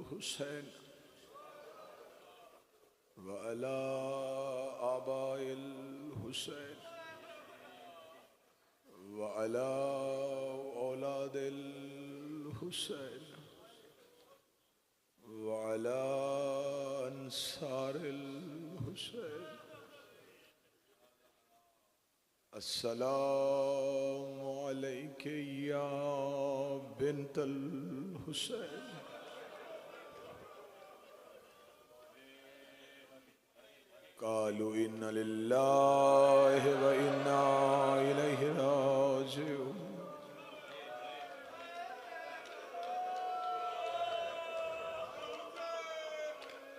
हुसैन व अला आबाइल हुसैन व अला औलादिल हुसैन व अला अंसारिल हुसैन। अस्सलामु अलैका या बिन्तल हुसैन। क़ालू इन्ना लिल्लाहि व इन्ना इलैहि राजिऊन।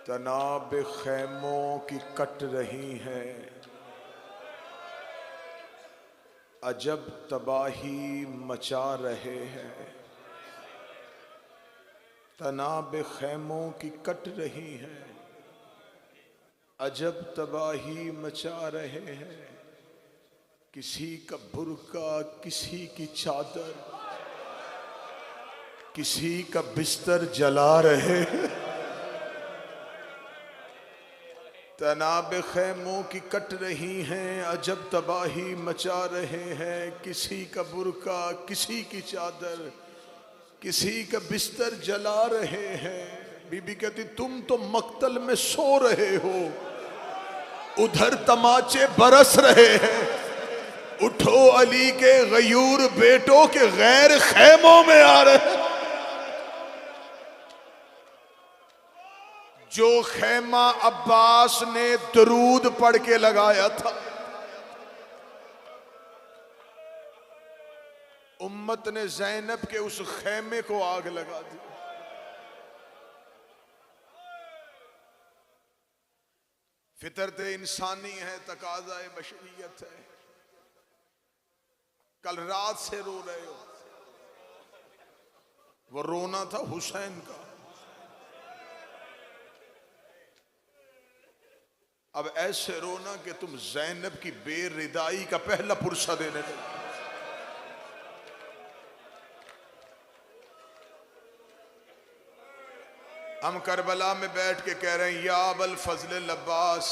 तनाब खैमों की कट रही हैं, अजब तबाही मचा रहे हैं। तनाब खैमों की कट रही हैं, अजब तबाही मचा रहे हैं। किसी का बुर्का, किसी की चादर, किसी का बिस्तर जला रहे हैं। तनाब खैमों की कट रही हैं, अजब तबाही मचा रहे हैं। किसी का बुर्का, किसी की चादर, किसी का बिस्तर जला रहे हैं। बीबी कहती तुम तो मक्तल में सो रहे हो, उधर तमाचे बरस रहे हैं। उठो अली के गयूर बेटों के गैर खैमों में आ रहे हैं। जो खैमा अब्बास ने दरूद पढ़ के लगाया था, उम्मत ने ज़ैनब के उस खैमे को आग लगा दी। फितरत इंसानी है, तकाज़ा बशरियत है। कल रात से रो रहे हो, वो रोना था हुसैन का। अब ऐसे रोना कि तुम ज़ैनब की बेरिदाई का पहला पुरसा देने लगे। हम करबला में बैठ के कह रहे हैं या अबल फजल अब्बास,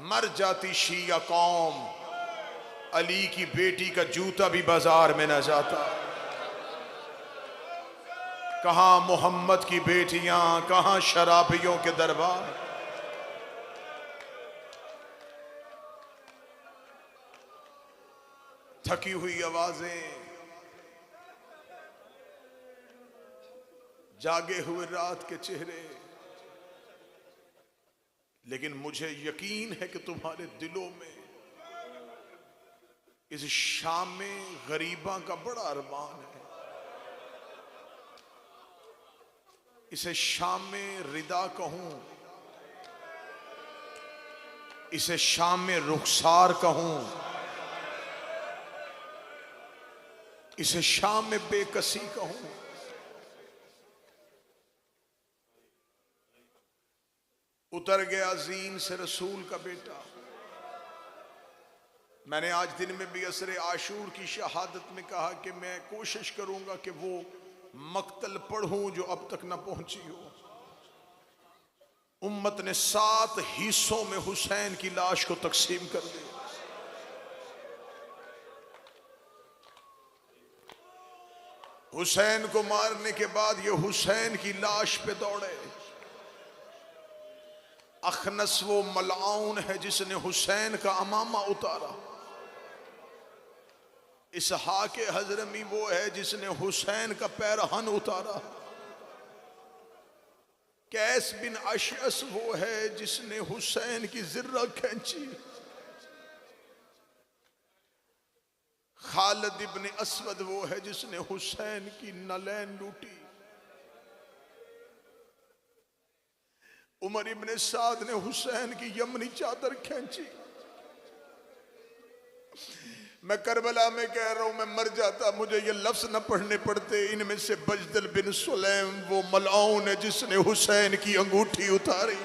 मर जाती शिया कौम, अली की बेटी का जूता भी बाजार में न जाता। कहां मोहम्मद की बेटियां, कहां शराबियों के दरबार। थकी हुई आवाजें, जागे हुए रात के चेहरे, लेकिन मुझे यकीन है कि तुम्हारे दिलों में इस शाम में गरीबा का बड़ा अरमान है। इसे शाम में रिदा कहूं, इसे शाम में रुखसार कहूं, इसे शाम में बेकसी कहूं। उतर गया जीन से रसूल का बेटा। मैंने आज दिन में भी असरे आशूर की शहादत में कहा कि मैं कोशिश करूंगा कि वो मक्तल पढ़ूं जो अब तक न पहुंची हो। उम्मत ने 7 हिस्सों में हुसैन की लाश को तकसीम कर दिया। हुसैन को मारने के बाद ये हुसैन की लाश पे दौड़े। अखनस वो मलआउन है जिसने हुसैन का अमामा उतारा। इसहाक हजरमी वो है जिसने हुसैन का पैरहन उतारा। कैस बिन अशअस वो है जिसने हुसैन की जिर्रा खींची। खालिद इब्न असवद वो है जिसने हुसैन की नलैन लूटी। उमर इब्न साद ने हुसैन की यमनी चादर खींची। मैं करबला में कह रहा हूं, मैं मर जाता मुझे ये लफ्ज न पढ़ने पड़ते। इनमें से बजदल बिन सुलैम वो मलआउन है जिसने हुसैन की अंगूठी उतारी।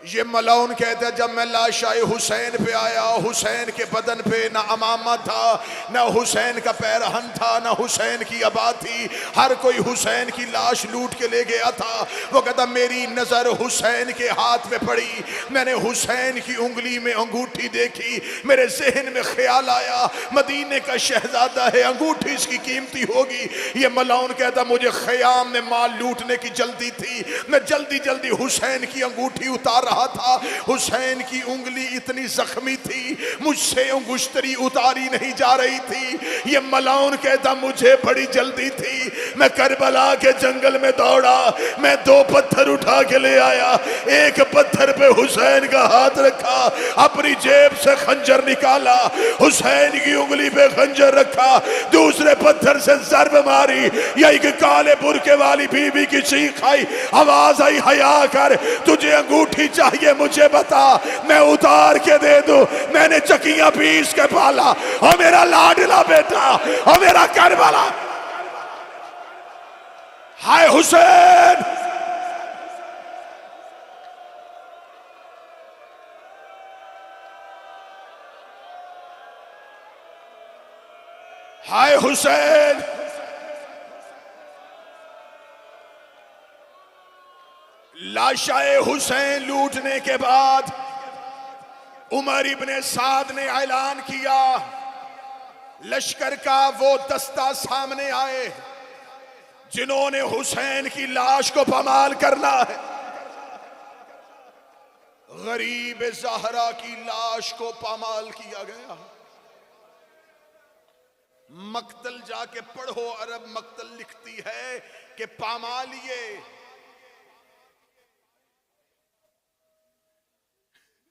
ये मलाउन कहता है, जब मैं लाशाए हुसैन पे आया, हुसैन के बदन पे ना अमामा था, ना हुसैन का पैरहन था, ना हुसैन की अबा थी, हर कोई हुसैन की लाश लूट के ले गया था। वो कहता मेरी नजर हुसैन के हाथ में पड़ी, मैंने हुसैन की उंगली में अंगूठी देखी, मेरे जहन में ख्याल आया मदीने का शहजादा है, अंगूठी इसकी कीमती होगी। ये मलाउन कहता मुझे खयाम में माल लूटने की जल्दी थी, मैं जल्दी जल्दी हुसैन की अंगूठी उतार रहा था। हुसैन की उंगली इतनी जख्मी थी, मुझसे अंगुश्तरी उतारी नहीं जा रही थी। ये मलाउन कहता मुझे बड़ी जल्दी थी, मैं करबला के जंगल में दौड़ा, मैं 2 पत्थर उठा के ले आया, एक पत्थर पे हुसैन का हाथ रखा, अपनी जेब से खंजर निकाला, हुसैन की उंगली पे खंजर रखा, दूसरे पत्थर से जरब मारी, या एक काले बुरके वाली बीवी की चीख आई, आवाज आई हया कर, तुझे अंगूठी चाहिए मुझे बता, मैं उतार के दे दूं। मैंने चकियां पीस के पाला, और मेरा लाडला बेटा, और मेरा करबला। हाय हुसैन, हाय हुसैन। लाशाए हुसैन लूटने के बाद उमर इब्ने साद ने ऐलान किया, लश्कर का वो दस्ता सामने आए जिन्होंने हुसैन की लाश को पामाल करना है। गरीब ज़हरा की लाश को पामाल किया गया। मक्तल जाके पढ़ो, अरब मक्तल लिखती है कि पामालिए,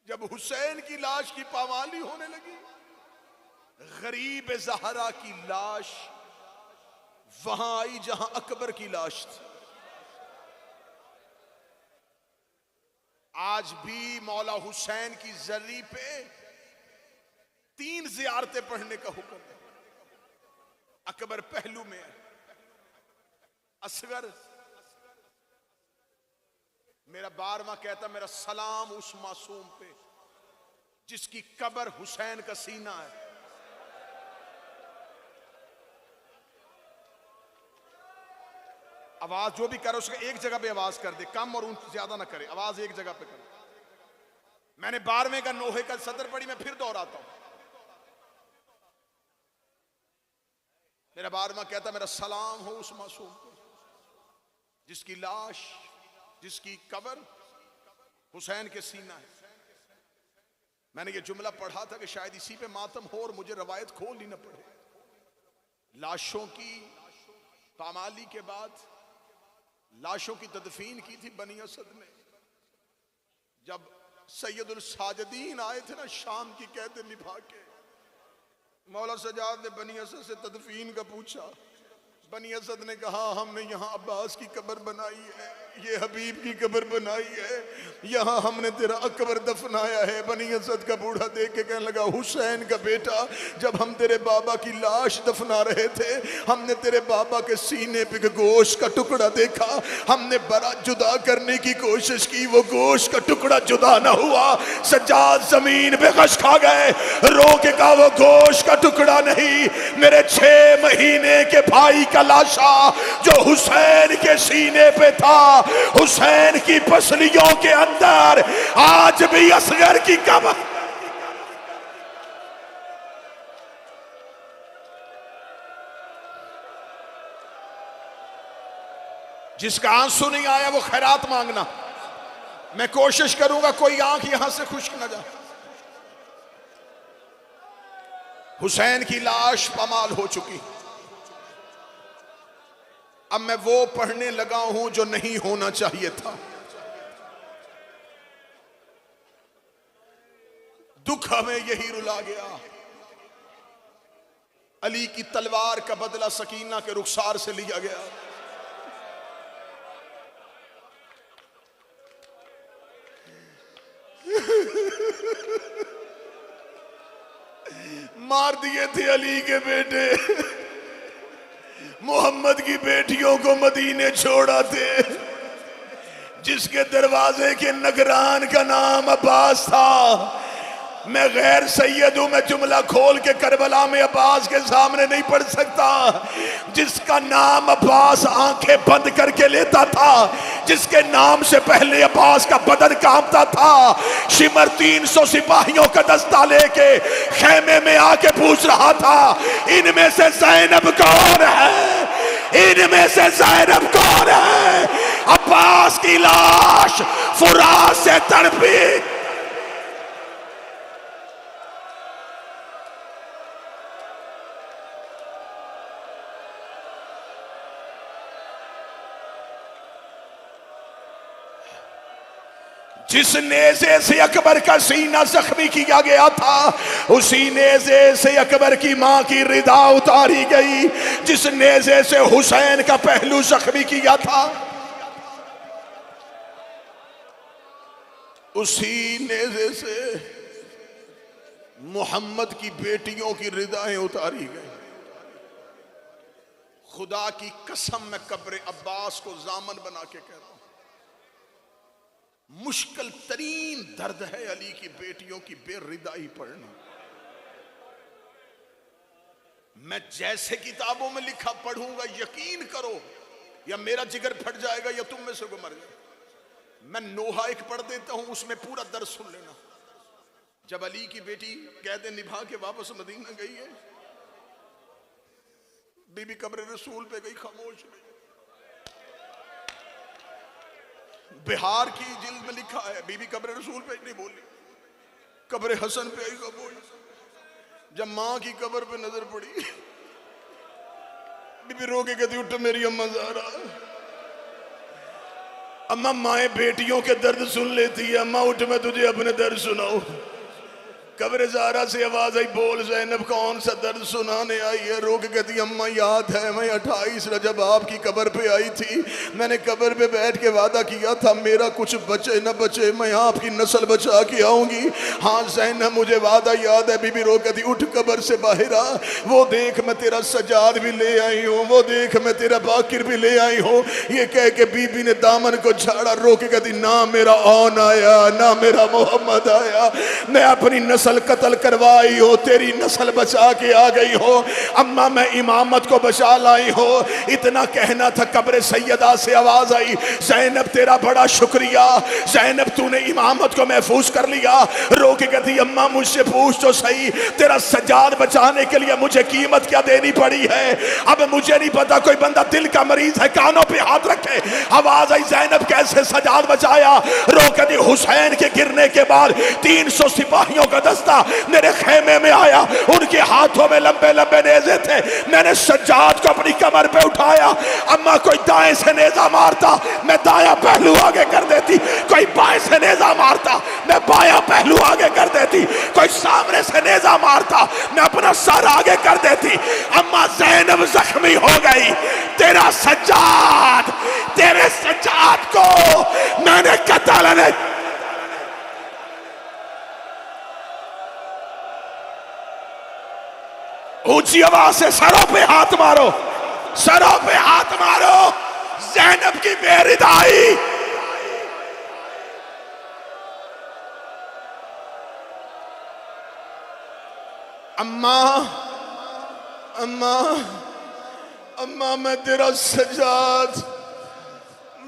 जब हुसैन की लाश की पामाली होने लगी, गरीब ज़हरा की लाश वहां आई जहां अकबर की लाश थी। आज भी मौला हुसैन की जरी पे 3 ज़ियारतें पढ़ने का हुक्म है। अकबर पहलू में है, असगर मेरा 12वां कहता मेरा सलाम उस मासूम पे जिसकी कब्र हुसैन का सीना है। आवाज जो भी करे उसका एक जगह पे आवाज कर दे, कम और ज्यादा ना करे, आवाज एक जगह पे करे। मैंने 12वें का नोहे का सदर पढ़ी, मैं फिर दोहराता हूं। मेरा 12वां कहता मेरा सलाम हो उस मासूम पे जिसकी लाश, जिसकी कब्र हुसैन के सीना है। मैंने ये जुमला पढ़ा था कि शायद इसी पे मातम हो और मुझे रवायत खोलनी न पड़े। लाशों की पामाली के बाद लाशों की तदफीन की थी बनी असद में। जब सैयदुल साजिदीन आए थे ना शाम की कैद निभा के, मौला सजाद ने बनी असद से तदफीन का पूछा। बनी असद ने कहा हमने यहाँ अब्बास की कब्र बनाई है, ये हबीब की कब्र बनाई है, यहाँ हमने तेरा अकबर दफनाया है। बनी असद का बूढ़ा देख के कहने लगा हुसैन का बेटा, जब हम तेरे बाबा की लाश दफना रहे थे हमने तेरे बाबा के सीने पे गोश्त का टुकड़ा देखा, हमने बड़ा जुदा करने की कोशिश की, वो गोश्त का टुकड़ा जुदा ना हुआ। सज्जाद जमीन बेकश खा गए, रो के कहा वो गोश्त का टुकड़ा नहीं, मेरे 6 महीने के भाई का लाशा जो हुसैन के सीने पे था, हुसैन की पसलियों के अंदर आज भी असगर की कब्र। जिसका आंसू नहीं आया वो खैरात मांगना। मैं कोशिश करूंगा कोई आंख यहां से खुश्क न जाए। हुसैन की लाश पामाल हो चुकी, अब मैं वो पढ़ने लगा हूं जो नहीं होना चाहिए था। दुख हमें यही रुला गया। अली की तलवार का बदला सकीना के रुखसार से लिया गया। मार दिए थे अली के बेटे, मोहम्मद की बेटियों को मदीने छोड़ा थे। जिसके दरवाजे के नगरान का नाम अब्बास था। मैं गैर सैयद हूं, मैं जुमला खोल के करबला में अब्बास के सामने नहीं पढ़ सकता। जिसका नाम अब्बास आंखें बंद करके लेता था, जिसके नाम से पहले अब्बास का बदन कांपता था, शिमर 300 सिपाहियों का दस्ता लेके खेमे में आके पूछ रहा था, इनमें से ज़ैनब कौन है, इनमें से ज़ैनब कौन है। अब्बास की लाश फुरात से तड़पी। जिस नेज़े से अकबर का सीना जख्मी किया गया था, उसी नेज़े से अकबर की मां की रिदा उतारी गई। जिस नेज़े से हुसैन का पहलू जख्मी किया था, उसी नेज़े से मोहम्मद की बेटियों की रिदाएं उतारी गई। खुदा की कसम, मैं कब्र अब्बास को जामन बना के कह रहा हूं, मुश्किल तरीन दर्द है अली की बेटियों की बेरिदाई पढ़ना। मैं जैसे किताबों में लिखा पढ़ूंगा, यकीन करो, या मेरा जिगर फट जाएगा या तुम में से को मर जाए। मैं नोहा एक पढ़ देता हूं, उसमें पूरा दर्द सुन लेना। जब अली की बेटी कैद निभा के वापस मदीना गई है, बीबी कब्र रसूल पे गई, खामोश गई। बिहार की जिल्द में लिखा है, बीबी कब्र रसूल पे नहीं बोली, कब्र हसन पे आई खामोश। जब मां की कब्र पे नजर पड़ी, बीबी रो के कहती, उठ मेरी अम्मा ज़हरा। अम्मा माए बेटियों के दर्द सुन लेती है, अम्मा उठ मैं तुझे अपने दर्द सुनाऊं। कब्र ज़हरा से आवाज आई, बोल ज़ैनब कौन सा दर्द सुनाने आई है। रो के कहती, अम्मा याद है मैं 28 रजब आपकी कब्र पे आई थी, मैंने कब्र पे बैठ के वादा किया था मेरा कुछ बचे न बचे मैं आपकी नस्ल बचा के आऊंगी। हाँ ज़ैनब मुझे वादा याद है। बीबी रो कहती, उठ कब्र से बाहर आ, वो देख मैं तेरा सजाद भी ले आई हूँ, वो देख मैं तेरा बाकिर भी ले आई हूँ। ये कह के बीबी ने दामन को झाड़ा। रो के कहती, ना मेरा औन आया ना मेरा मोहम्मद आया, मैं अपनी नस्ल कत्ल करवाई हो, तेरी नस्ल बचा के आ गई हो। अम्मा मैं इमामत को बचा लाई हो। इतना कहना था, कब्र सैयदा से आवाज आई, ज़ैनब तेरा बड़ा शुक्रिया, ज़ैनब तूने इमामत को महफूज कर लिया। रो के कहती, अम्मा मुझसे पूछ तो सही, तेरा सजाद बचाने के लिए मुझे कीमत क्या देनी पड़ी है। अब मुझे नहीं पता, कोई बंदा दिल का मरीज है कानों पे हाथ रखे। आवाज आई, ज़ैनब कैसे सजाद बचाया। रो कहती, हुसैन के गिरने के बाद 300 सिपाहियों का दस्ता मेरे खेमे में आया, उनके हाथों में लंबे लंबे नेज़े थे, मैंने सज्जाद को अपनी कमर पे उठाया। अम्मा कोई दाएं से नेज़ा मारता मैं दाया पहलू आगे कर देती, कोई बाएं से नेज़ा मारता मैं बाया पहलू आगे कर देती, कोई सामने से नेज़ा मारता मैं अपना सर आगे कर देती। अम्मा ज़ैनब जख्मी हो गई, तेरा सज्जाद, तेरे सज्जाद को मैंने कत्ल नहीं। ऊंची आवाज से सरों पे हाथ मारो, सरों पे हाथ मारो। ज़ैनब की बेरिदाई, अम्मा अम्मा अम्मा मैं तेरा सजाद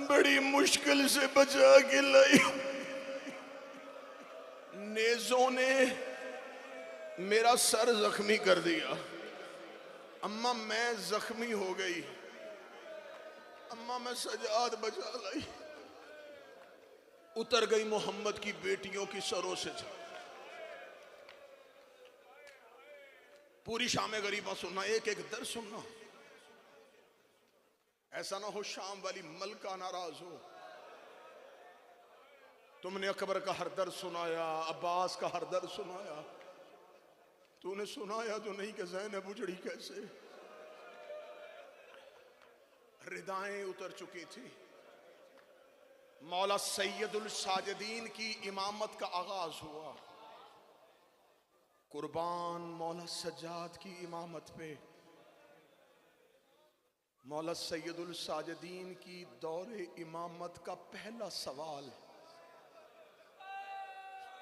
बड़ी मुश्किल से बचा के लाई, नेज़ों ने मेरा सर जख्मी कर दिया। अम्मा मैं जख्मी हो गई, अम्मा मैं सजाद बचा लाई। उतर गई मोहम्मद की बेटियों की सरों से। पूरी शाम गरीबा सुनना, एक एक दर्द सुनना। ऐसा ना हो शाम वाली मलका नाराज हो। तुमने अकबर का हर दर्द सुनाया, अब्बास का हर दर्द सुनाया, तूने सुनाया तो नहीं कि ज़ैनब उजड़ी कैसे। रिदाएं उतर चुकी थी। मौला सैयदुल साजिदीन की इमामत का आगाज हुआ। कुर्बान मौला सज्जाद की इमामत पे मौला सैयदुल साजिदीन की दौरे इमामत का पहला सवाल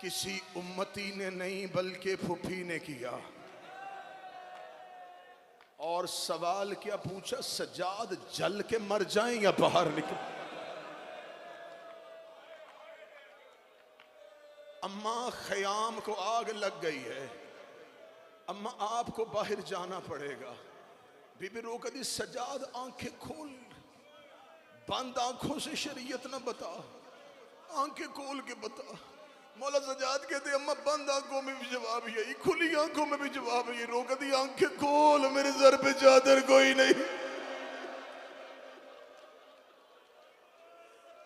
किसी उम्मती ने नहीं बल्कि फूफी ने किया। और सवाल क्या पूछा? सज्जाद जल के मर जाएं या बाहर निकल? अम्मा खयाम को आग लग गई है, अम्मा आपको बाहर जाना पड़ेगा। बीबी रोक दी, सज्जाद आंखें खोल, बंद आंखों से शरीयत ना बता, आंखें खोल के बता। मौला सज्जाद कहते अम्मा बंद आंखों में भी जवाब यही, खुली आंखों में भी जवाब यही। रोक दी, आंखें खोल, मेरे सर पे चादर कोई नहीं।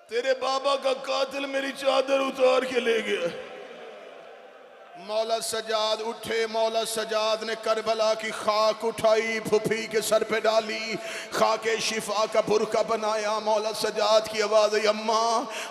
तेरे बाबा का कातिल मेरी चादर उतार के ले गया। मौला सजाद उठे, मौला सजाद ने करबला की खाक उठाई, फुफी के सर पे डाली, खाके शिफा का बुरका बनाया। मौला सजाद की आवाज़ आई, अम्मा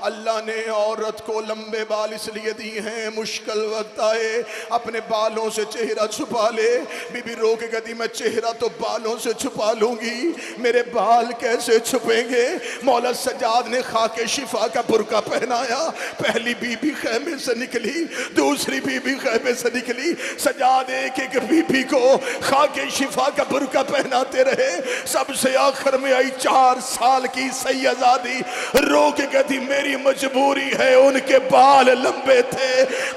अल्लाह ने औरत को लंबे बाल इसलिए दिए हैं, मुश्किल वक्त आए अपने बालों से चेहरा छुपा ले। बीबी रो के कहती मैं चेहरा तो बालों से छुपा लूंगी, मेरे बाल कैसे छुपेंगे? मौला सजाद ने खाके शिफा का बुरका पहनाया। पहली बीबी खैमे से निकली, दूसरी बीबी खैमे से निकली। सजाद एक एक बीबी को खाके शिफा का बुरका पहनाते रहे। सबसे आखिर में आई 4 साल की सैयदादी, रो के कहती मेरी मजबूरी है, उनके बाल लंबे थे,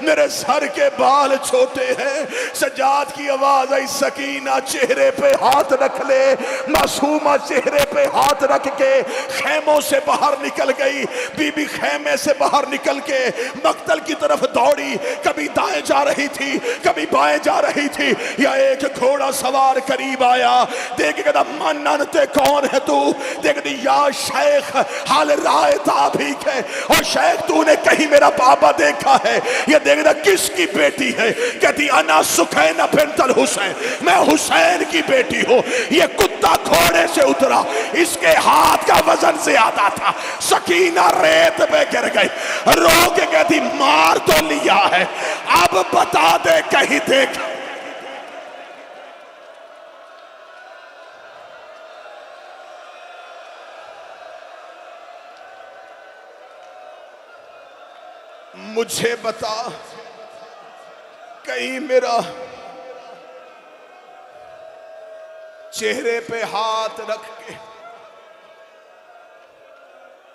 मेरे सर के बाल छोटे हैं। सजाद की आवाज आई, सकीना चेहरे पे हाथ रख ले। मासूमा चेहरे पे हाथ रख के खेमों से बाहर निकल गई। बीबी खेमे से बाहर निकल के मक्तल की तरफ दौड़ी, कभी दाएं जा रही थी, कभी बाएं जा रही थी। या एक घोड़ा सवार करीब आया, देख के कहता मानते कौन है तू? देख दी, या शेख हाल राय ताबीक है, और शेख तूने कहीं मेरा बाबा देखा है? ये देखना किसकी बेटी है? कहती अना सुखैना बिनतल हुसैन, मैं हुसैन की बेटी हूं। ये कुत्ता घोड़े से उतरा, इसके हाथ का वजन ज्यादा था। सकीना रेत में गिर गई, रो के कहती मार तो लिया है, अब बता दे कहीं देख। मुझे बता कहीं मेरा चेहरे पे हाथ रख के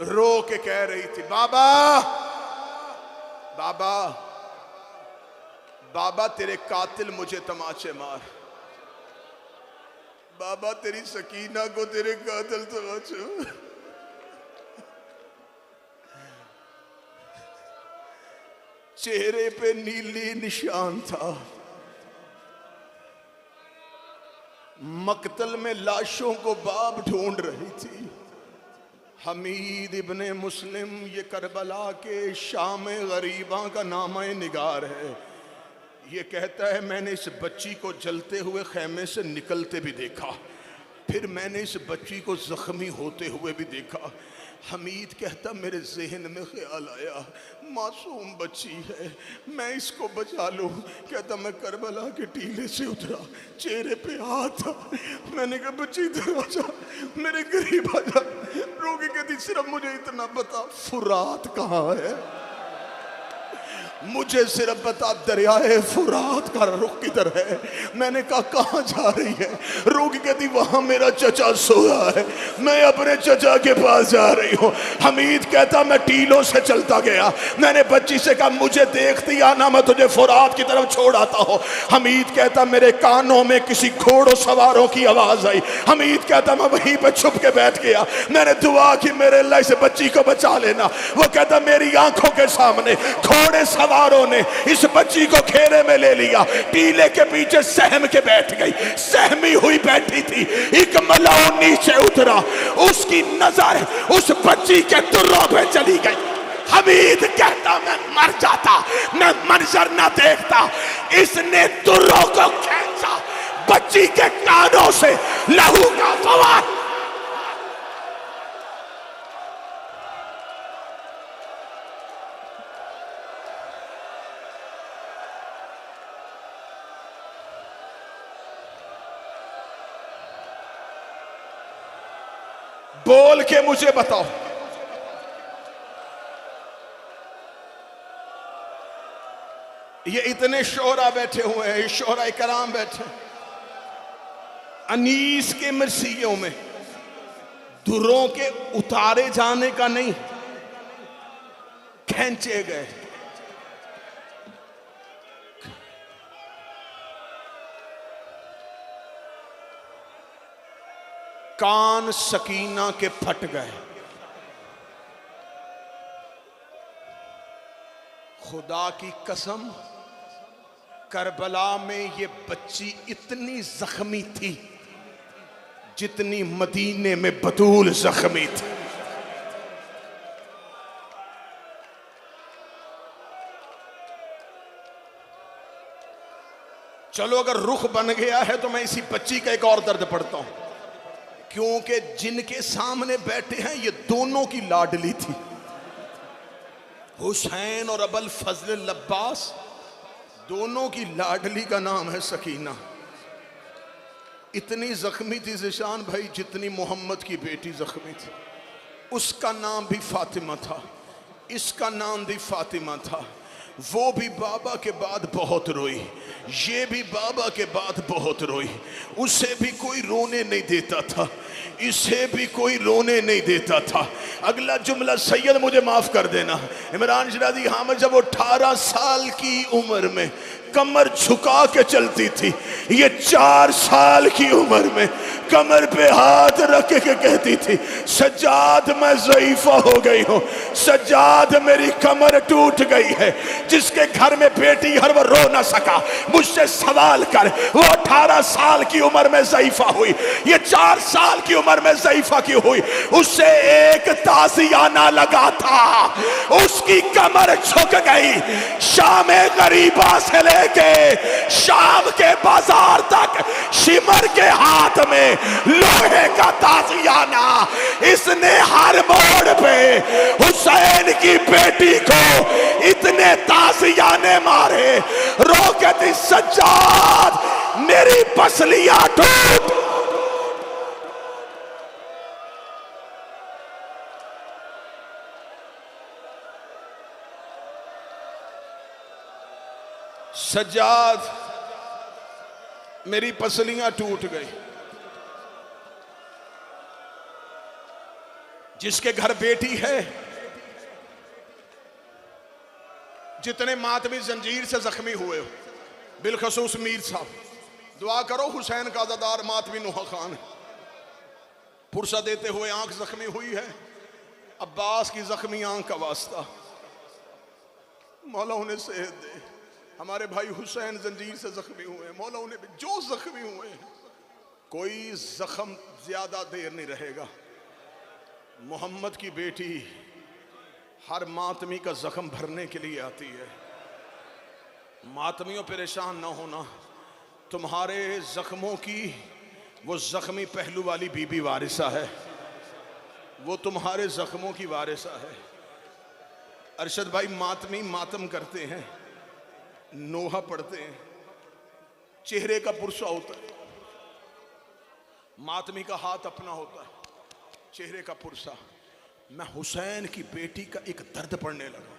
रो के कह रही थी बाबा बाबा बाबा तेरे कातिल मुझे तमाचे मार, बाबा तेरी सकीना को तेरे कातिल तमाचे मार। चेहरे पे नीली निशान था, मक्तल में लाशों को बाप ढूंढ रही थी। हमीद इब्ने मुस्लिम ये करबला के शाम गरीबा का नामा निगार है। ये कहता है मैंने इस बच्ची को जलते हुए खैमे से निकलते भी देखा, फिर मैंने इस बच्ची को जख्मी होते हुए भी देखा। हमीद कहता मेरे जहन में ख्याल आया मासूम बच्ची है, मैं इसको बचा लूं। कहता मैं करबला के टीले से उतरा, चेहरे पे हाथ था, मैंने कहा बच्ची इधर आ जा, मेरे करीब आ जा। रोगी कहती सिर्फ मुझे इतना बता फुरात कहाँ है, मुझे सिर्फ बता दरियाए फुरात का रुख किधर है। मैंने कहा कहाँ जा रही है? रोगी कहती वहां मेरा चचा सोया है, मैं अपने चचा के पास जा रही हूँ। हमीद कहता मैं टीलों से चलता गया, मैंने बच्ची से कहा मुझे देखती आना, मैं तुझे फुरात की तरफ छोड़ आता हूँ। हमीद कहता मेरे कानों में किसी घोड़ों सवारों की आवाज आई। हमीद कहता मैं वहीं पर छुप के बैठ गया, मैंने दुआ की मेरे अल्लाह इस बच्ची को बचा लेना। वो कहता मेरी आंखों के सामने घोड़े सवारों ने इस बच्ची को घेरे में ले लिया, टीले के पीछे सहम के बैठ गई। सहमी हुई बैठी थी, एक मलाओ नीचे उतरा, उसकी नजर उस बच्ची के तुर्रों पे चली गई। हमीद कहता मैं मर जाता, मैं मंजर ना देखता। इसने तुर्रों को खींचा, बच्ची के कानों से लहू का फवार। बोल के मुझे बताओ। ये इतने शोरा बैठे हुए हैं, शोरा कराम बैठे अनीस के मरसियों में दुरों के उतारे जाने का नहीं, खींचे गए। कान सकीना के फट गए। खुदा की कसम, करबला में ये बच्ची इतनी जख्मी थी जितनी मदीने में बतूल जख्मी थी। चलो अगर रुख बन गया है तो मैं इसी बच्ची का एक और दर्द पढ़ता हूं, क्योंकि जिनके सामने बैठे हैं ये दोनों की लाडली थी। हुसैन और अबुल फजल लब्बास दोनों की लाडली का नाम है सकीना। इतनी जख्मी थी ज़िशान भाई जितनी मोहम्मद की बेटी जख्मी थी। उसका नाम भी फातिमा था, इसका नाम भी फातिमा था। वो भी बाबा के बाद बहुत रोई, ये भी बाबा के बाद बहुत रोई। उसे भी कोई रोने नहीं देता था, इसे भी कोई रोने नहीं देता था। अगला जुमला सैयद मुझे माफ कर देना, इमरान शराजी हामिद जब 18 साल की उम्र में कमर झुका के चलती थी, ये 4 साल की उम्र में कमर पे हाथ रख के कहती थी, सज्जाद मैं ज़ईफ़ा हो गई हूँ, सज्जाद मेरी कमर टूट गई है। जिसके घर में बेटी हर वो रो ना सका, मुझसे सवाल कर। वो 18 साल की उम्र में ज़ईफ़ा हुई, ये 4 साल की उम्र में ज़ईफ़ा की हुई। उससे एक ताज़ियाना लगा था, उसकी कमर झुक गई। शाम गरीबा से लेके शाम के बाजार तक शिमर के हाथ में लोहे का ताज़ियाना। इसने हर मोड़ पे हुसैन की बेटी को इतने ताज़ियाने मारे, रो के थी सज्जाद मेरी पसलियां टूट। सज्जाद मेरी पसलियां टूट गई। जिसके घर बेटी है, जितने मातमी जंजीर से जख्मी हुए हो, बिलखसूस मीर साहब, दुआ करो हुसैन का अज़ादार मातमी नुहा खान पुरसा देते हुए आंख जख्मी हुई है। अब्बास की जख्मी आंख का वास्ता मौला उन्हें सेहत दे। हमारे भाई हुसैन जंजीर से जख्मी हुए हैं, मौला उन्हें जो जख्मी हुए हैं, कोई जख्म ज्यादा देर नहीं रहेगा। मोहम्मद की बेटी हर मातमी का जख्म भरने के लिए आती है। मातमियों परेशान ना होना, तुम्हारे जख्मों की वो जख्मी पहलू वाली बीबी वारिसा है, वो तुम्हारे जख्मों की वारिसा है। अरशद भाई मातमी मातम करते हैं, नोहा पढ़ते हैं, चेहरे का पुरसा होता है, मातमी का हाथ अपना होता है, चेहरे का पुरसा। मैं हुसैन की बेटी का एक दर्द पढ़ने लगा।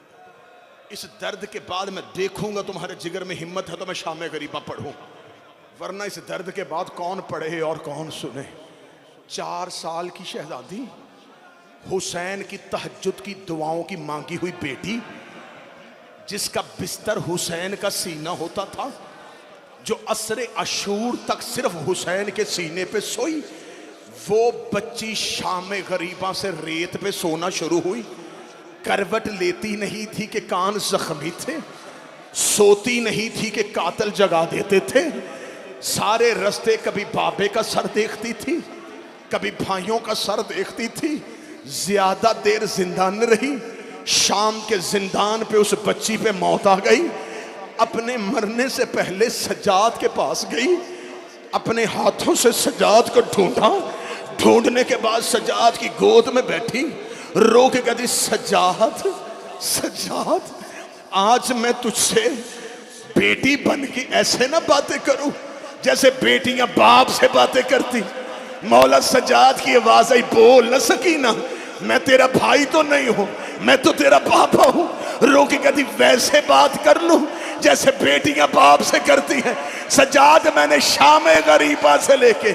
इस दर्द के बाद मैं देखूंगा तुम्हारे जिगर में हिम्मत है तो मैं शाम गरीबा पढ़ूं, वरना इस दर्द के बाद कौन पढ़े और कौन सुने। 4 साल की शहजादी, हुसैन की तहज्जुद की दुआओं की मांगी हुई बेटी, जिसका बिस्तर हुसैन का सीना होता था, जो असरे अशूर तक सिर्फ हुसैन के सीने पे सोई, वो बच्ची शाम गरीबा से रेत पे सोना शुरू हुई। करवट लेती नहीं थी कि कान जख्मी थे, सोती नहीं थी कि कातिल जगा देते थे। सारे रास्ते कभी बाबे का सर देखती थी, कभी भाइयों का सर देखती थी। ज्यादा देर जिंदा न रही, शाम के जिंदान पे उस बच्ची पे मौत आ गई। अपने मरने से पहले सज्जाद के पास गई, अपने हाथों से सज्जाद को ढूंढा, ढूंढने के बाद सज्जाद की गोद में बैठी, रो के कहती, सज्जाद सज्जाद आज मैं तुझसे बेटी बन के ऐसे ना बातें करूं जैसे बेटियां बाप से बातें करती। मौला सज्जाद की आवाज आई, बोल न सकी ना, मैं तेरा भाई तो नहीं हूं, मैं तो तेरा पापा हूं। रो के कहती वैसे बात कर लूं जैसे बेटियां बाप से करती हैं। सज्जाद मैंने शाम गरीबा से लेके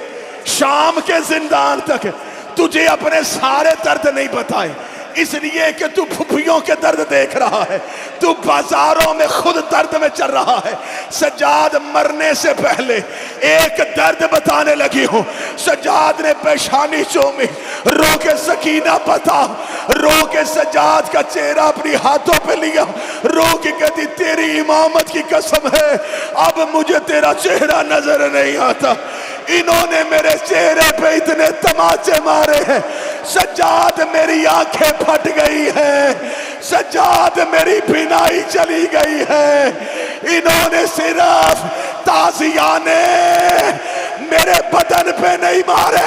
शाम के जिंदान तक तुझे अपने सारे दर्द नहीं बताए, इसलिए कि तू फुफियों के दर्द देख रहा है, तू बाजारों में खुद दर्द में चल रहा है। सज्जाद मरने से पहले एक दर्द बताने लगी हूं। सज्जाद ने पेशानी चूमी, रो के सकीना बता, रो के सज्जाद का चेहरा अपनी हाथों पे लिया, रो के कहती तेरी इमामत की कसम है अब मुझे तेरा चेहरा नजर नहीं आता, इन्होंने मेरे चेहरे पे इतने तमाचे मारे हैं, सज्जाद मेरी आंखें फट गई है, सज्जाद मेरी बिनाई चली गई है, इन्होंने सिर्फ ताजियाने मेरे बदन पे नहीं मारे।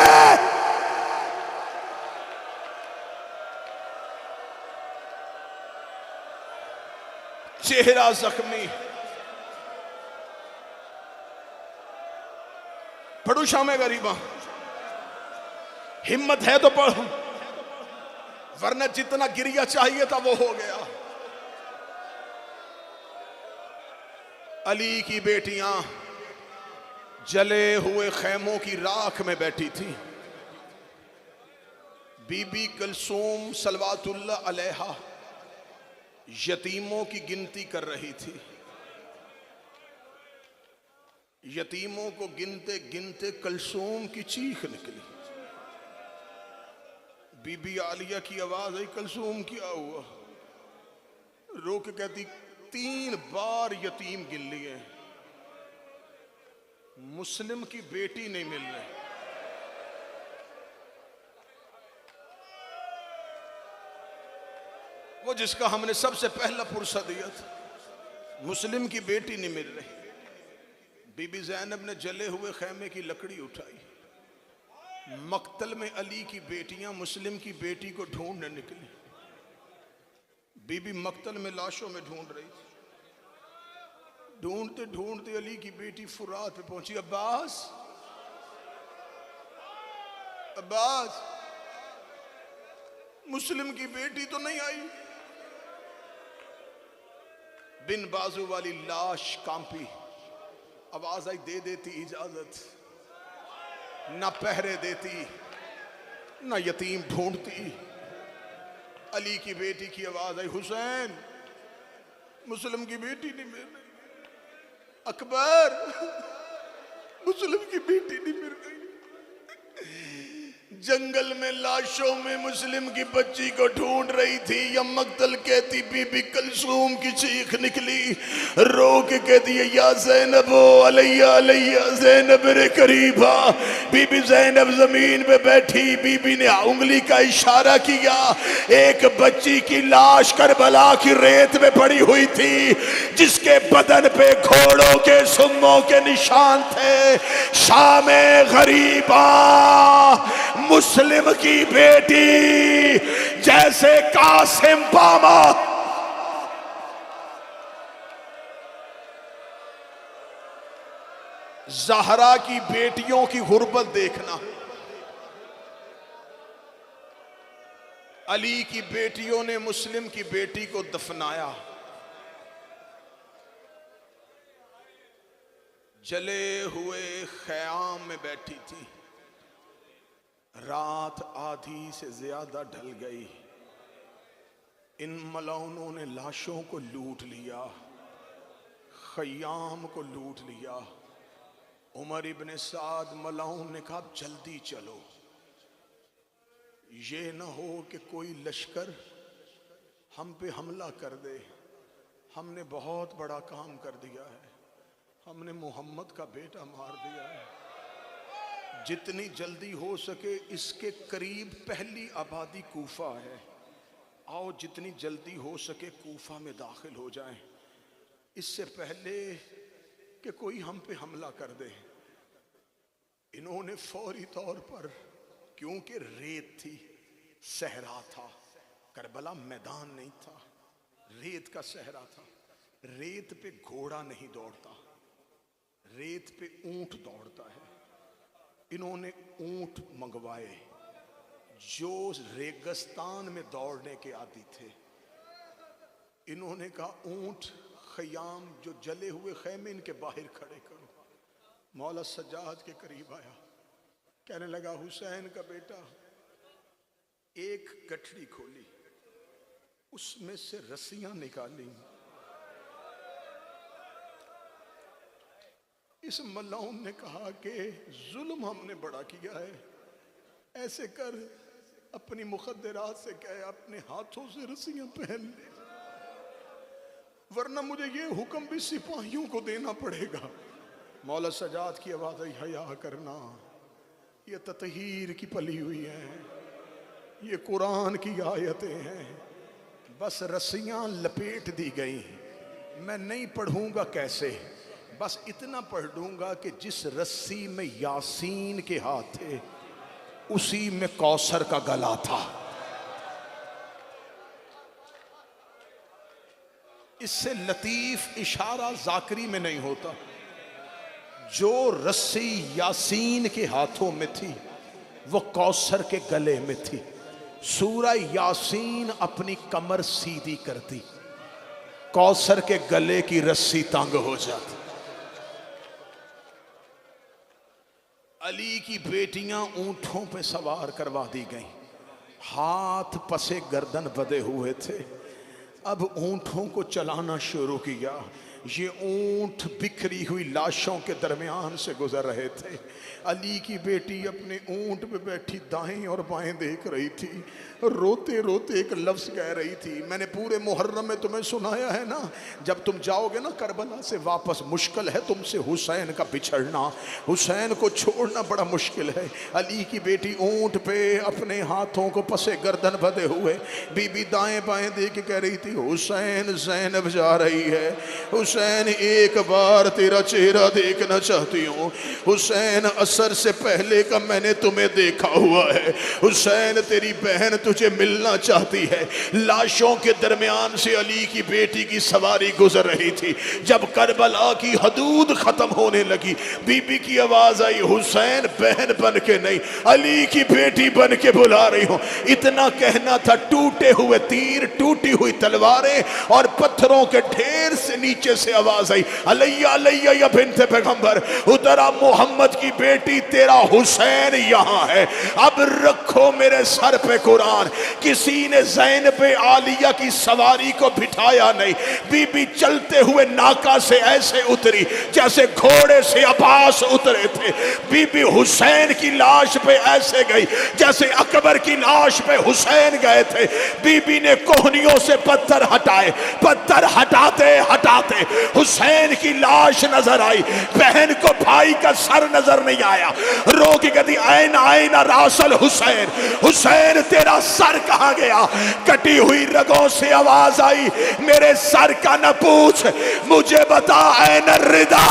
चेहरा जख्मी। पढ़ू शामे गरीबा, हिम्मत है तो पढ़ो, वरना जितना गिरिया चाहिए था वो हो गया। अली की बेटियां जले हुए खैमों की राख में बैठी थी। बीबी कलसूम सलवातुल्लाह अलैहा यतीमों की गिनती कर रही थी। यतीमों को गिनते गिनते कलसूम की चीख निकली। बीबी आलिया की आवाज आई, कलसूम क्या हुआ? रो के कहती 3 बार यतीम गिन लिए, मुस्लिम की बेटी नहीं मिल रही। वो जिसका हमने सबसे पहला पुरसा दिया था, मुस्लिम की बेटी नहीं मिल रही। बीबी ज़ैनब ने जले हुए खैमे की लकड़ी उठाई। मक्तल में अली की बेटियां मुस्लिम की बेटी को ढूंढने निकली। बीबी मक्तल में लाशों में ढूंढ रही थी। ढूंढते ढूंढते अली की बेटी फुरात पे पहुंची। अब्बास, अब्बास, मुस्लिम की बेटी तो नहीं आई। बिन बाजू वाली लाश कांपी। आवाज आई, दे देती इजाजत, ना पहरे देती, ना यतीम ढूंढती। अली की बेटी की आवाज आई, हुसैन, मुस्लिम की बेटी नहीं मिल रही। अकबर, मुस्लिम की बेटी नहीं मिल रही। जंगल में लाशों में मुस्लिम की बच्ची को ढूंढ रही थी। या मक्तल कहती बीबी कलसूम की चीख निकली। रो के कहती है, या ज़ैनब अलैया अलैया, ज़ैनब रे करीबा। बीबी ज़ैनब जमीन पे बैठी। बीबी ने उंगली का इशारा किया। एक बच्ची की लाश करबला की रेत में पड़ी हुई थी, जिसके बदन पे घोड़ों के सुम्मों के निशान थे। शामे गरीबा, मुस्लिम की बेटी जैसे कासिम पामा। ज़हरा की बेटियों की गुर्बत देखना। अली की बेटियों ने मुस्लिम की बेटी को दफनाया। जले हुए ख़याम में बैठी थी। रात आधी से ज्यादा ढल गई। इन मलौनों ने लाशों को लूट लिया, खयाम को लूट लिया। उमर इब्ने साद मलौन ने कहा, जल्दी चलो, ये न हो कि कोई लश्कर हम पे हमला कर दे। हमने बहुत बड़ा काम कर दिया है, हमने मोहम्मद का बेटा मार दिया है। जितनी जल्दी हो सके इसके करीब पहली आबादी कूफा है, आओ जितनी जल्दी हो सके कूफा में दाखिल हो जाएं, इससे पहले कि कोई हम पे हमला कर दे। इन्होंने फौरी तौर पर, क्योंकि रेत थी, सहरा था, करबला मैदान नहीं था, रेत का सहरा था। रेत पे घोड़ा नहीं दौड़ता, रेत पे ऊंट दौड़ता है। इन्होंने ऊंट मंगवाए जो रेगिस्तान में दौड़ने के आदी थे। इन्होंने कहा ऊंट खयाम जो जले हुए खैमे इनके बाहर खड़े करो। मौला सज्जाद के करीब आया, कहने लगा हुसैन का बेटा। एक गठरी खोली, उसमें से रस्सियां निकाली। इस मलाउन ने कहा कि जुल्म हमने बड़ा किया है, ऐसे कर अपनी मुखद्दरात से कहे अपने हाथों से रस्सियां पहन ले, वरना मुझे ये हुक्म भी सिपाहियों को देना पड़ेगा। मौला सजाद की आवाज आई, हया करना, ये ततहीर की पली हुई है, ये कुरान की आयतें हैं। बस रस्सियां लपेट दी गई, मैं नहीं पढ़ूंगा कैसे, बस इतना पढ़ दूंगा कि जिस रस्सी में यासीन के हाथ थे उसी में कौसर का गला था। इससे लतीफ इशारा जाकरी में नहीं होता। जो रस्सी यासीन के हाथों में थी वो कौसर के गले में थी। सूरा यासीन अपनी कमर सीधी करती, कौसर के गले की रस्सी तंग हो जाती। अली की बेटियां ऊंटों पे सवार करवा दी गईं, हाथ पसे गर्दन बंधे हुए थे। अब ऊंटों को चलाना शुरू किया। ये ऊंट बिखरी हुई लाशों के दरमियान से गुजर रहे थे। अली की बेटी अपने ऊंट पे बैठी दाएं और बाएं देख रही थी, रोते रोते एक लफ्ज कह रही थी, मैंने पूरे मुहर्रम में तुम्हें सुनाया है ना, जब तुम जाओगे ना करबला से वापस, मुश्किल है तुमसे हुसैन का बिछड़ना, हुसैन को छोड़ना बड़ा मुश्किल है। अली की बेटी ऊंट पे अपने हाथों को पसे गर्दन बंधे हुए बीबी दाएं बाएं देख के कह रही थी, हुसैन ज़ैनब जा रही है, हुसैन एक बार तेरा चेहरा देखना चाहती हूँ, हुसैन असर से पहले का मैंने तुम्हें देखा हुआ है, हुसैन तेरी बहन तुझे मिलना चाहती है। लाशों के दरमियान से अली की बेटी की सवारी गुजर रही थी। जब करबला की हदूद खत्म होने लगी, बीबी की आवाज आई, हुसैन बहन बन के नहीं अली की बेटी बन के बुला रही हूँ। इतना कहना था, टूटे हुए तीर, टूटी हुई तलवारें और पत्थरों के ढेर से नीचे से आवाज आई, अलैया अलैया या बिन्ते पैगंबर, उतरा मोहम्मद की बेटी तेरा हुसैन यहाँ है। अब रखो मेरे सर पे कुरान। किसी ने ज़ैनब आलिया की सवारी को बिठाया नहीं। बीबी चलते हुए नाका से ऐसे उतरी जैसे घोड़े से अब्बास उतरे थे। बीबी हुसैन की लाश पे ऐसे गई जैसे अकबर की लाश पे हुसैन गए थे। बीबी ने कोहनियों से पत्थर हटाए, पत्थर हटाते हटाते हुसैन की लाश नजर आई। बहन को भाई का सर नजर नहीं आया। रो के कहती, ऐन ऐन रासल हुसैन, हुसैन तेरा सर कहां गया? कटी हुई रगों से आवाज आई, मेरे सर का न पूछ, मुझे बता ऐन रिदा।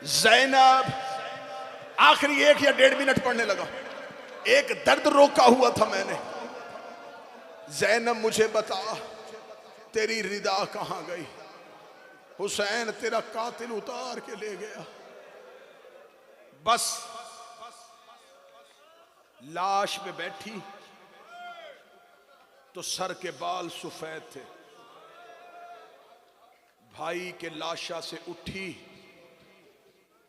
ज़ैनब आखिरी 1 या 1.5 मिनट पढ़ने लगा। एक दर्द रोका हुआ था मैंने, ज़ैनब मुझे बता तेरी रिदा कहां गई? हुसैन तेरा कातिल उतार के ले गया। बस लाश पे बैठी तो सर के बाल सफेद थे। भाई के लाशा से उठी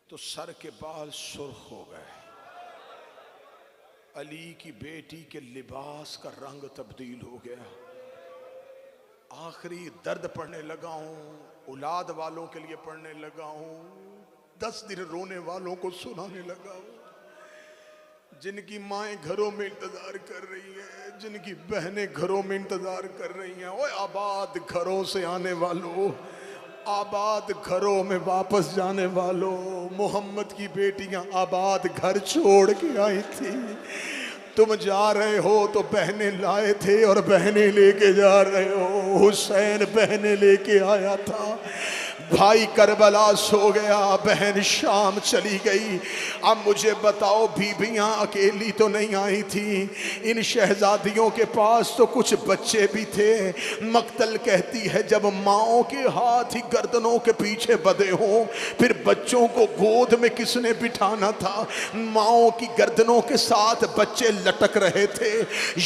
तो सर के बाल सुर्ख हो गए। अली की बेटी के लिबास का रंग तब्दील हो गया। आखिरी दर्द पढ़ने लगा हूं, औलाद वालों के लिए पढ़ने लगा हूं, 10 दिन रोने वालों को सुनाने लगा हूं, जिनकी माएँ घरों में इंतजार कर रही हैं, जिनकी बहनें घरों में इंतजार कर रही हैं। ओए आबाद घरों से आने वालों, आबाद घरों में वापस जाने वालों, मोहम्मद की बेटियां आबाद घर छोड़ के आई थी। तुम जा रहे हो तो बहनें लाए थे और बहनें लेके जा रहे हो। हुसैन बहनें लेके आया था। भाई करबला सो गया, बहन शाम चली गई। अब मुझे बताओ, बीबियां अकेली तो नहीं आई थी, इन शहजादियों के पास तो कुछ बच्चे भी थे। मक्तल कहती है जब माओं के हाथ ही गर्दनों के पीछे बंधे हों, फिर बच्चों को गोद में किसने बिठाना था? माओं की गर्दनों के साथ बच्चे लटक रहे थे।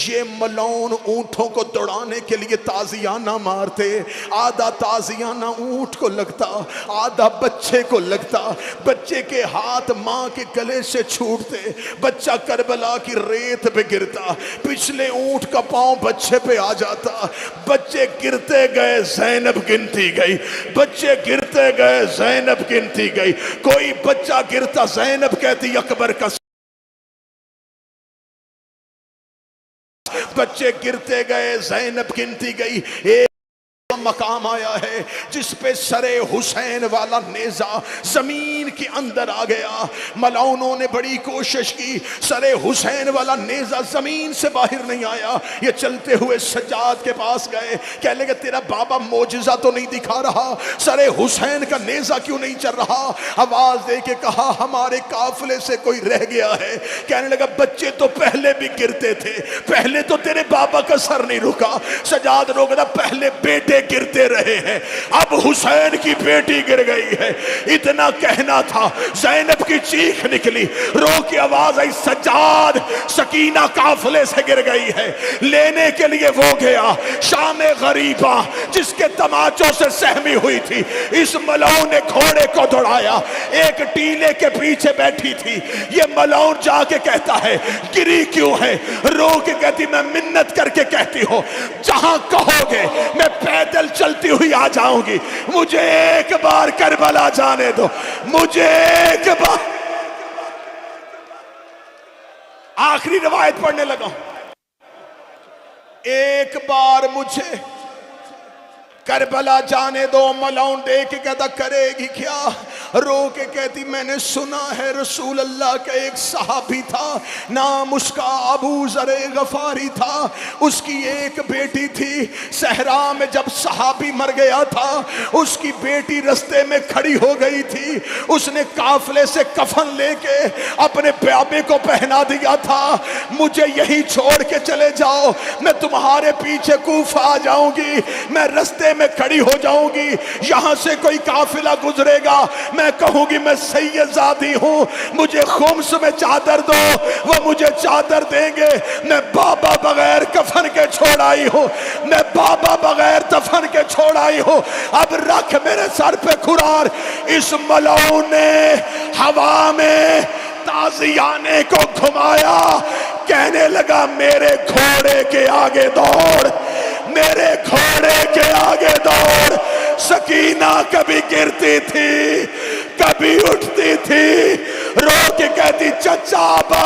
ये मलौन ऊंटों को दौड़ाने के लिए ताजियाना मारते, आधा ताजियाना ऊंट को लगता, आधा बच्चे को लगता। बच्चे के हाथ मां के गले से छूटते, बच्चा करबला की रेत पे गिरता, पिछले ऊंट का पांव बच्चे पे आ जाता। बच्चे गिरते गए, ज़ैनब गिनती गई, बच्चे गिरते गए, ज़ैनब गिनती गई। कोई बच्चा गिरता, ज़ैनब कहती अकबर का। बच्चे गिरते गए, ज़ैनब गिनती गई। एक मकाम आया है जिस पे सरे हुसैन वाला नेजा जमीन के अंदर आ गया। मलौनों ने बड़ी कोशिश की, सरे हुसैन वाला नेजा जमीन से बाहर नहीं आया। ये चलते हुए सज्जाद के पास गए, कह लगे तेरा बाबा मोजिजा तो नहीं दिखा रहा, सरे हुसैन का नेजा क्यों नहीं चल रहा? आवाज दे के कहा हमारे काफिले से कोई रह गया है। कहने लगा बच्चे तो पहले भी गिरते थे, पहले तो तेरे बाबा का सर नहीं रुका। सज्जाद रोक रहा, पहले बेटे गिरते रहे हैं, अब हुसैन की बेटी गिर गई है। इतना कहना था, ज़ैनब की चीख निकली, रो की आवाज आई, सज्जाद सकीना काफिले से गिर गई है। लेने के लिए वो गया, शाम गरीबा जिसके तमाचों से सहमी हुई थी, इस मलौन ने घोड़े को दौड़ाया, एक टीले के पीछे बैठी थी। ये मलौन जाके कहता है गिरी क्यों है? रो के कहती मैं मिन्नत करके कहती हूँ, जहां कहोगे मैं पैदल चलती हुई आ जाऊंगी, मुझे एक बार करबला जाने दो, मुझे एक बार। आखिरी रिवायत पढ़ने लगा, एक बार मुझे करबला जाने दो। मलौन देख के कहता करेगी क्या? रो के कहती मैंने सुना है रसूल अल्लाह का एक सहाबी था, नाम उसका अबू ज़रे गफारी था, उसकी एक बेटी थी। सहरा में जब सहाबी मर गया था, उसकी बेटी रास्ते में खड़ी हो गई थी, उसने काफिले से कफन लेके अपने प्याबे को पहना दिया था। मुझे यही छोड़ के चले जाओ, मैं तुम्हारे पीछे कूफा आ जाऊंगी, मैं रास्ते में खड़ी हो जाऊंगी, यहां से कोई काफिला गुजरेगा, मैं कहूंगी मैं सैयदजादी हूं, मुझे खुम्स में चादर दो, वो मुझे चादर देंगे। मैं बाबा बगैर कफन के छोड़ आई हूं, मैं बाबा बगैर दफन के छोड़ आई हूं, अब रख मेरे सर पे खुरार। इस मलौन ने हवा में ताजियाने को घुमाया, कहने लगा मेरे घोड़े के आगे दौड़, मेरे घोड़े के आगे दौड़। सकीना कभी गिरती थी, कभी उठती थी, रो के कहती चचा बा